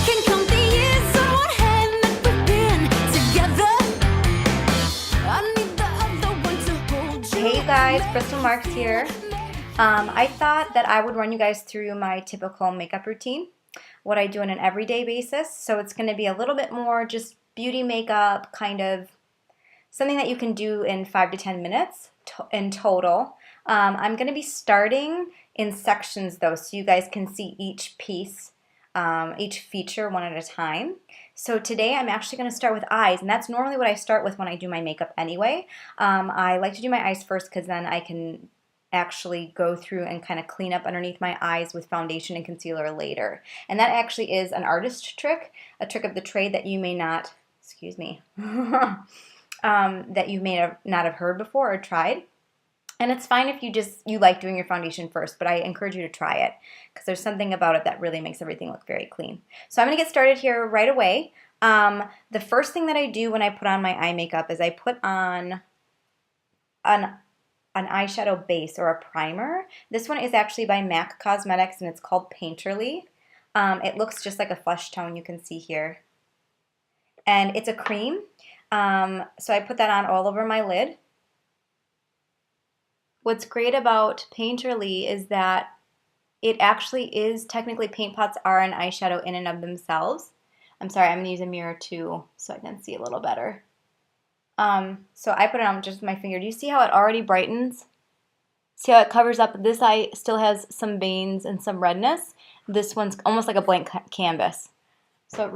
can count the years on one hand that we've been together. I need the other one to hold you. Hey guys, Crystal Marks here. I thought that I would run you guys through my typical makeup routine, what I do on an everyday basis. So it's going to be a little bit more just beauty makeup, kind of something that you can do in 5 to 10 minutes in total. I'm going to be starting in sections though, so you guys can see each piece, each feature one at a time. So today I'm actually going to start with eyes, and that's normally what I start with when I do my makeup anyway. I like to do my eyes first because then I can actually go through and kind of clean up underneath my eyes with foundation and concealer later. And that actually is an artist trick, a trick of the trade that you may not, excuse me, that you may not have heard before or tried. And it's fine if you like doing your foundation first, but I encourage you to try it because there's something about it that really makes everything look very clean. So I'm going to get started here right away. The first thing that I do when I put on my eye makeup is I put on an eyeshadow base or a primer. This one is actually by MAC Cosmetics and it's called Painterly. It looks just like a flesh tone, you can see here. And it's a cream, so I put that on all over my lid. What's great about Painterly is that it actually is, technically paint pots are an eyeshadow in and of themselves. I'm sorry, I'm going to use a mirror too so I can see a little better. So I put it on just with my finger. Do you see how it already brightens? See how it covers up? This eye still has some veins and some redness. This one's almost like a blank canvas. So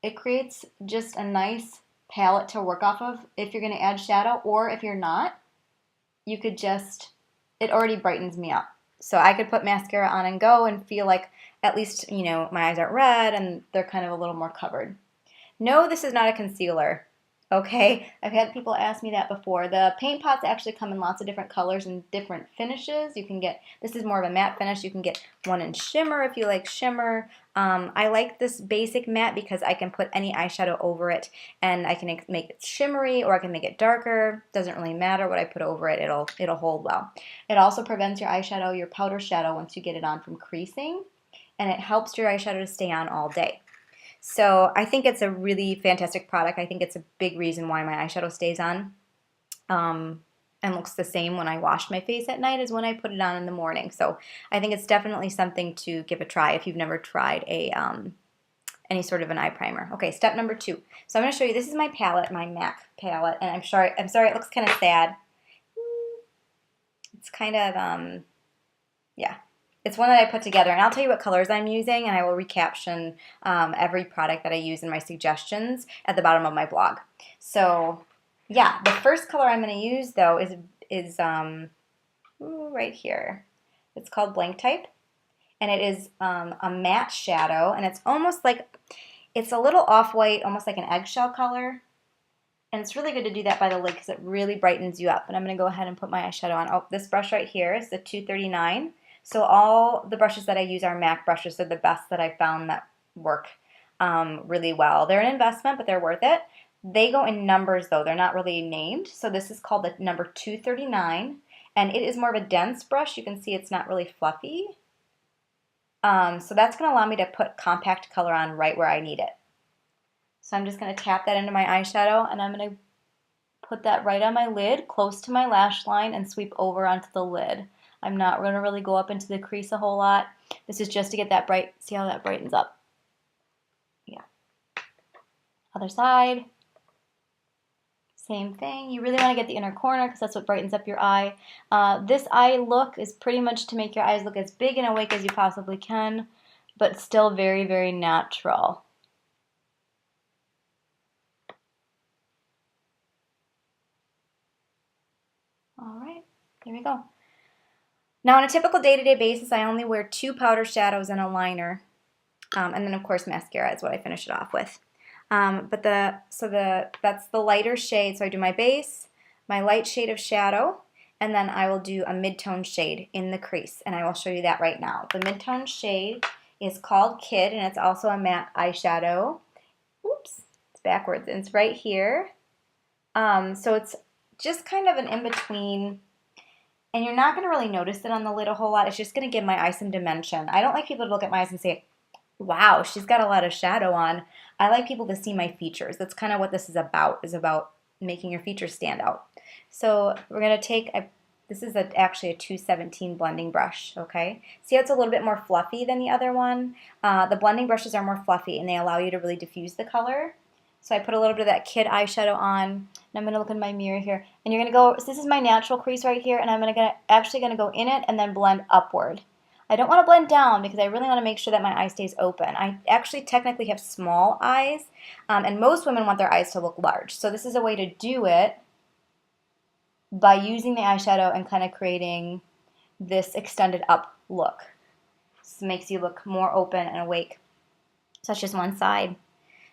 it creates just a nice palette to work off of if you're going to add shadow, or if you're not, you could just, it already brightens me up. So I could put mascara on and go and feel like at least, you know, my eyes aren't red and they're kind of a little more covered. No, this is not a concealer. Okay, I've had people ask me that before. The paint pots actually come in lots of different colors and different finishes. You can get, this is more of a matte finish. You can get one in shimmer if you like shimmer. I like this basic matte because I can put any eyeshadow over it and I can make it shimmery or I can make it darker. Doesn't really matter what I put over it. It'll hold well. It also prevents your eyeshadow, your powder shadow, once you get it on from creasing, and it helps your eyeshadow to stay on all day. So I think it's a really fantastic product. I think it's a big reason why my eyeshadow stays on and looks the same when I wash my face at night as when I put it on in the morning. So I think it's definitely something to give a try if you've never tried any sort of an eye primer. Okay, step number 2. So I'm going to show you, this is my palette, my MAC palette, and I'm sorry it looks kind of sad. It's kind of, yeah. It's one that I put together, and I'll tell you what colors I'm using, and I will recaption every product that I use in my suggestions at the bottom of my blog. So, yeah, the first color I'm going to use, though, is right here. It's called Blank Type, and it is a matte shadow, and it's almost like, it's a little off-white, almost like an eggshell color, and it's really good to do that by the lid because it really brightens you up. And I'm going to go ahead and put my eyeshadow on. Oh, this brush right here is the 239. So all the brushes that I use are MAC brushes. They're the best that I've found that work really well. They're an investment, but they're worth it. They go in numbers, though. They're not really named. So this is called the number 239, and it is more of a dense brush. You can see it's not really fluffy. So that's going to allow me to put compact color on right where I need it. So I'm just going to tap that into my eyeshadow, and I'm going to put that right on my lid, close to my lash line, and sweep over onto the lid. I'm not going to really go up into the crease a whole lot. This is just to get that bright, see how that brightens up. Yeah. Other side. Same thing. You really want to get the inner corner because that's what brightens up your eye. This eye look is pretty much to make your eyes look as big and awake as you possibly can, but still very, very natural. All right, there we go. Now, on a typical day-to-day basis, I only wear 2 powder shadows and a liner, and then, of course, mascara is what I finish it off with. That's the lighter shade. So I do my base, my light shade of shadow, and then I will do a mid-tone shade in the crease, and I will show you that right now. The mid-tone shade is called Kid, and it's also a matte eyeshadow. Oops, it's backwards, and it's right here. So it's just kind of an in-between. And you're not going to really notice it on the lid a whole lot. It's just going to give my eye some dimension. I don't like people to look at my eyes and say, Wow, she's got a lot of shadow on. I like people to see my features. That's kind of what this is about making your features stand out. So we're going to take, this is actually a 217 blending brush, okay? See how it's a little bit more fluffy than the other one? The blending brushes are more fluffy and they allow you to really diffuse the color. So I put a little bit of that kid eyeshadow on, and I'm going to look in my mirror here. And you're going to go, so this is my natural crease right here, and I'm actually going to go in it and then blend upward. I don't want to blend down because I really want to make sure that my eye stays open. I actually technically have small eyes, and most women want their eyes to look large. So this is a way to do it by using the eyeshadow and kind of creating this extended up look. This makes you look more open and awake. So that's just one side.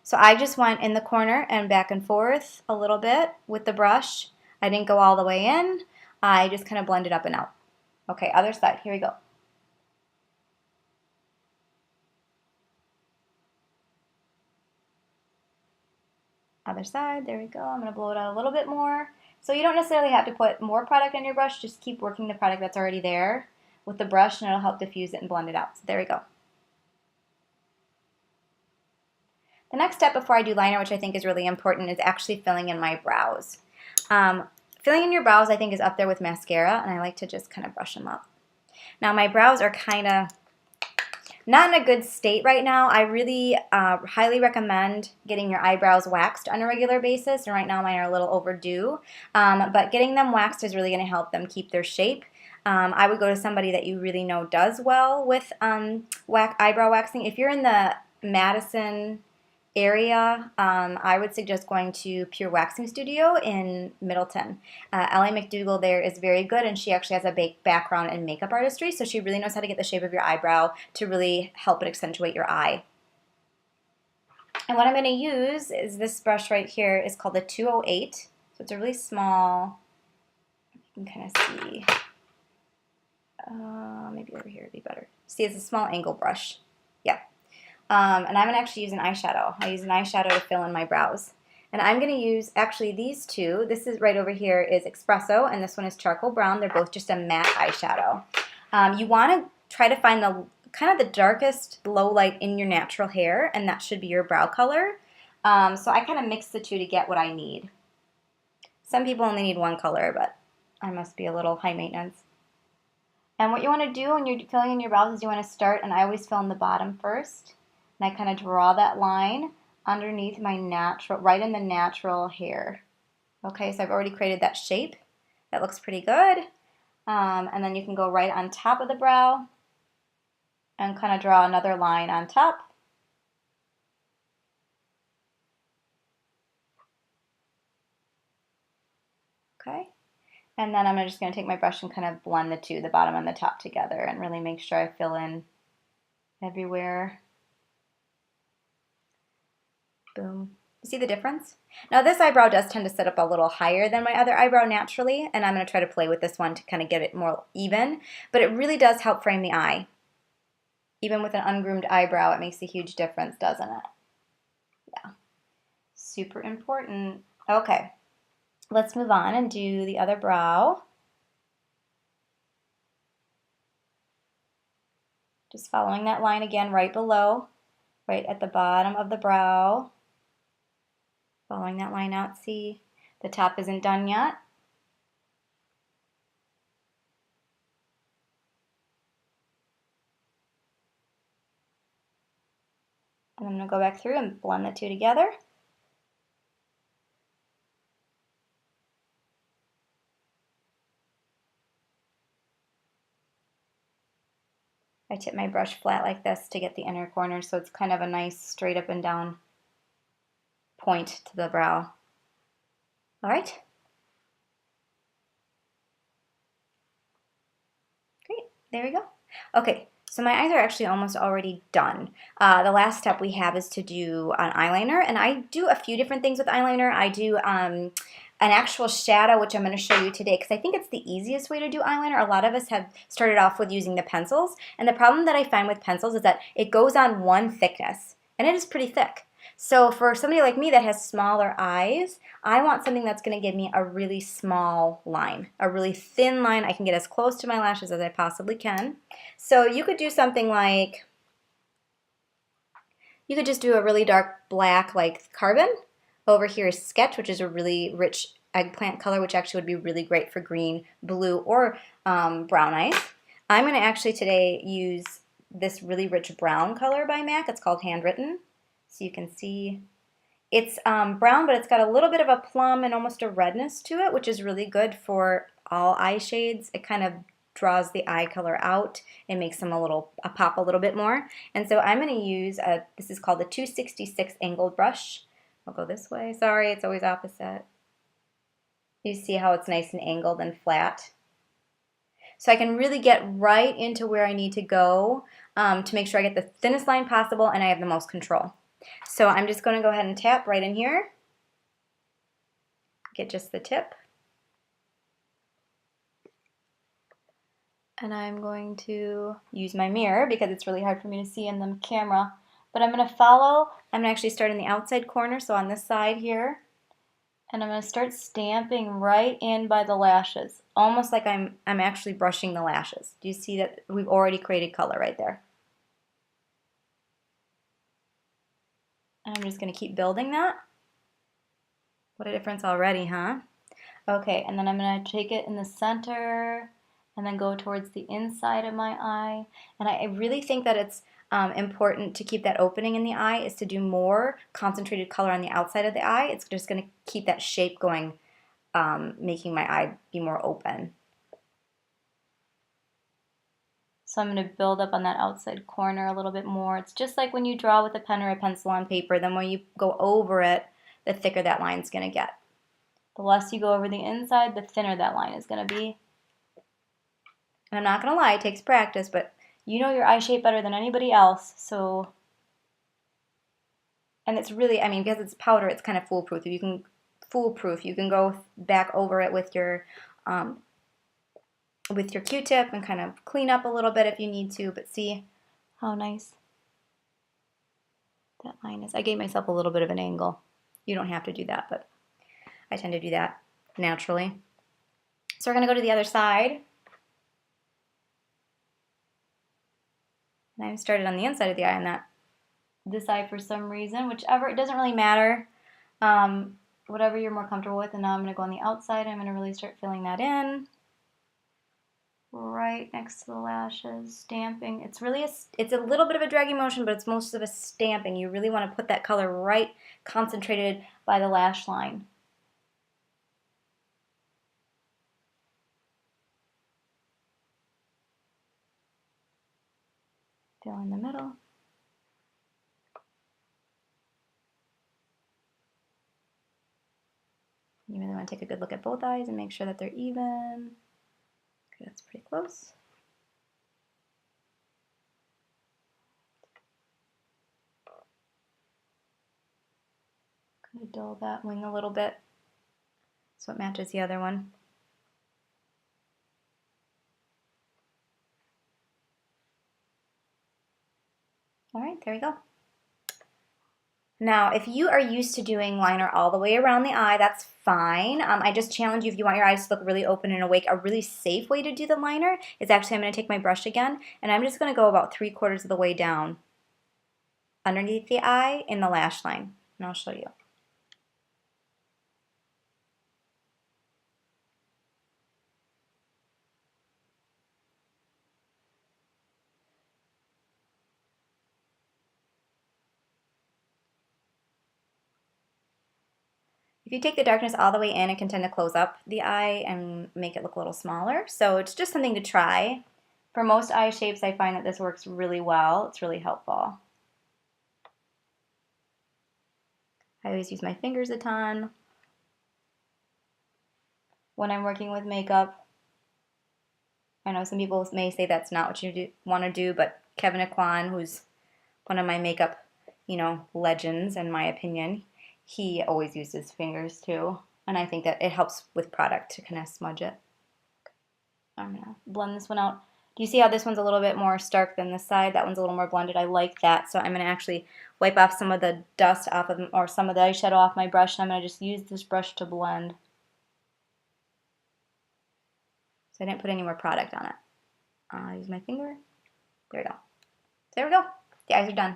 So I just went in the corner and back and forth a little bit with the brush. I didn't go all the way in. I just kind of blended up and out. Okay, other side. Here we go. Other side, there we go. I'm going to blow it out a little bit more. So you don't necessarily have to put more product on your brush, just keep working the product that's already there with the brush and it'll help diffuse it and blend it out. So there we go. The next step before I do liner, which I think is really important, is actually filling in my brows. Filling in your brows I think is up there with mascara, and I like to just kind of brush them up. Now my brows are kind of not in a good state right now. I really highly recommend getting your eyebrows waxed on a regular basis, and right now mine are a little overdue. But getting them waxed is really going to help them keep their shape. I would go to somebody that you really know does well with eyebrow waxing. If you're in the Madison area, I would suggest going to Pure Waxing Studio in Middleton. Ellie McDougall there is very good, and she actually has a background in makeup artistry, so she really knows how to get the shape of your eyebrow to really help it accentuate your eye. And what I'm going to use is this brush right here. It's called the 208, so it's a really small, you can kind of see, maybe over here would be better. See, it's a small angle brush. Yeah. And I'm going to actually use an eyeshadow. I use an eyeshadow to fill in my brows. And I'm going to use actually these two. This is right over here is Espresso, and this one is Charcoal Brown. They're both just a matte eyeshadow. You want to try to find the kind of the darkest low light in your natural hair, and that should be your brow color. So I kind of mix the two to get what I need. Some people only need one color, but I must be a little high maintenance. And what you want to do when you're filling in your brows is you want to start, and I always fill in the bottom first. And I kind of draw that line underneath my natural, right in the natural hair. Okay, so I've already created that shape. That looks pretty good. And then you can go right on top of the brow and kind of draw another line on top. Okay, and then I'm just going to take my brush and kind of blend the two, the bottom and the top together, and really make sure I fill in everywhere. Boom. You see the difference? Now this eyebrow does tend to sit up a little higher than my other eyebrow naturally, and I'm going to try to play with this one to kind of get it more even, but it really does help frame the eye. Even with an ungroomed eyebrow, it makes a huge difference, doesn't it? Yeah. Super important. Okay. Let's move on and do the other brow. Just following that line again right below, right at the bottom of the brow. Following that line out, see, the top isn't done yet. And I'm going to go back through and blend the two together. I tip my brush flat like this to get the inner corner, so it's kind of a nice straight up and down point to the brow. All right. Great, there we go. Okay, so my eyes are actually almost already done. The last step we have is to do an eyeliner, and I do a few different things with eyeliner. I do an actual shadow, which I'm going to show you today because I think it's the easiest way to do eyeliner. A lot of us have started off with using the pencils, and the problem that I find with pencils is that it goes on one thickness, and it is pretty thick. So for somebody like me that has smaller eyes, I want something that's going to give me a really small line, a really thin line. I can get as close to my lashes as I possibly can. So you could do something like You could just do a really dark black like carbon. Over here is sketch, which is a really rich eggplant color, which actually would be really great for green, blue, or brown eyes. I'm going to actually today use this really rich brown color by MAC. It's called Handwritten. So you can see it's brown, but it's got a little bit of a plum and almost a redness to it, which is really good for all eye shades. It kind of draws the eye color out and makes them a pop a little bit more. And so I'm going to use this is called the 266 angled brush. I'll go this way. Sorry, it's always opposite. You see how it's nice and angled and flat. So I can really get right into where I need to go to make sure I get the thinnest line possible and I have the most control. So I'm just going to go ahead and tap right in here. Get just the tip. And I'm going to use my mirror because it's really hard for me to see in the camera. But I'm going to follow. I'm going to actually start in the outside corner, so on this side here. And I'm going to start stamping right in by the lashes, almost like I'm actually brushing the lashes. Do you see that we've already created color right there? And I'm just going to keep building that. What a difference already, huh? Okay, and then I'm going to take it in the center and then go towards the inside of my eye. And I really think that it's important to keep that opening in the eye is to do more concentrated color on the outside of the eye. It's just going to keep that shape going, making my eye be more open. So I'm going to build up on that outside corner a little bit more. It's just like when you draw with a pen or a pencil on paper, then when you go over it, the thicker that line's going to get. The less you go over the inside, the thinner that line is going to be. And I'm not going to lie, it takes practice, but you know your eye shape better than anybody else, so... And it's really, I mean, because it's powder, it's kind of foolproof. You can go back over it with your Q-tip and kind of clean up a little bit if you need to, but see how nice that line is. I gave myself a little bit of an angle. You don't have to do that, but I tend to do that naturally. So we're going to go to the other side. And I started on the inside of the eye on this eye for some reason, whichever, it doesn't really matter, whatever you're more comfortable with. And now I'm going to go on the outside. I'm going to really start filling that in, right next to the lashes, stamping. It's a little bit of a draggy motion, but it's most of a stamping. You really want to put that color right concentrated by the lash line. Fill in the middle. You really want to take a good look at both eyes and make sure that they're even. Okay, that's pretty close. Kind of dull that wing a little bit so it matches the other one. All right, there we go. Now, if you are used to doing liner all the way around the eye, that's fine. I just challenge you, if you want your eyes to look really open and awake, a really safe way to do the liner is actually, I'm going to take my brush again, and I'm just going to go about 3/4 of the way down underneath the eye in the lash line, and I'll show you. If you take the darkness all the way in, it can tend to close up the eye and make it look a little smaller. So it's just something to try. For most eye shapes, I find that this works really well. It's really helpful. I always use my fingers a ton when I'm working with makeup. I know some people may say that's not what you want to do, but Kevin Aquan, who's one of my makeup, legends in my opinion, he always uses fingers too, and I think that it helps with product to kind of smudge it. I'm going to blend this one out. Do you see how this one's a little bit more stark than this side? That one's a little more blended. I like that, so I'm going to actually wipe off some of the dust off of, or some of the eyeshadow off my brush, and I'm going to just use this brush to blend. So I didn't put any more product on it. I'll use my finger. There we go. There we go. The eyes are done.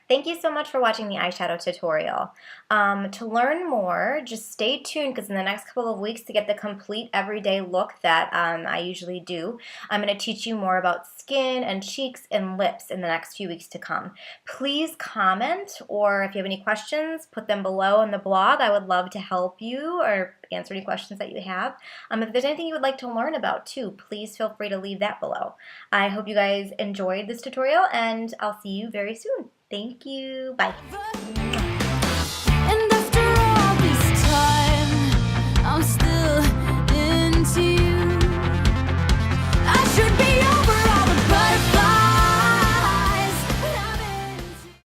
Thank you so much for watching the eyeshadow tutorial. To learn more, just stay tuned because in the next couple of weeks to get the complete everyday look that I usually do, I'm going to teach you more about skin and cheeks and lips in the next few weeks to come. Please comment, or if you have any questions, put them below in the blog. I would love to help you or answer any questions that you have. If there's anything you would like to learn about too, please feel free to leave that below. I hope you guys enjoyed this tutorial, and I'll see you very soon. Thank you. Bye.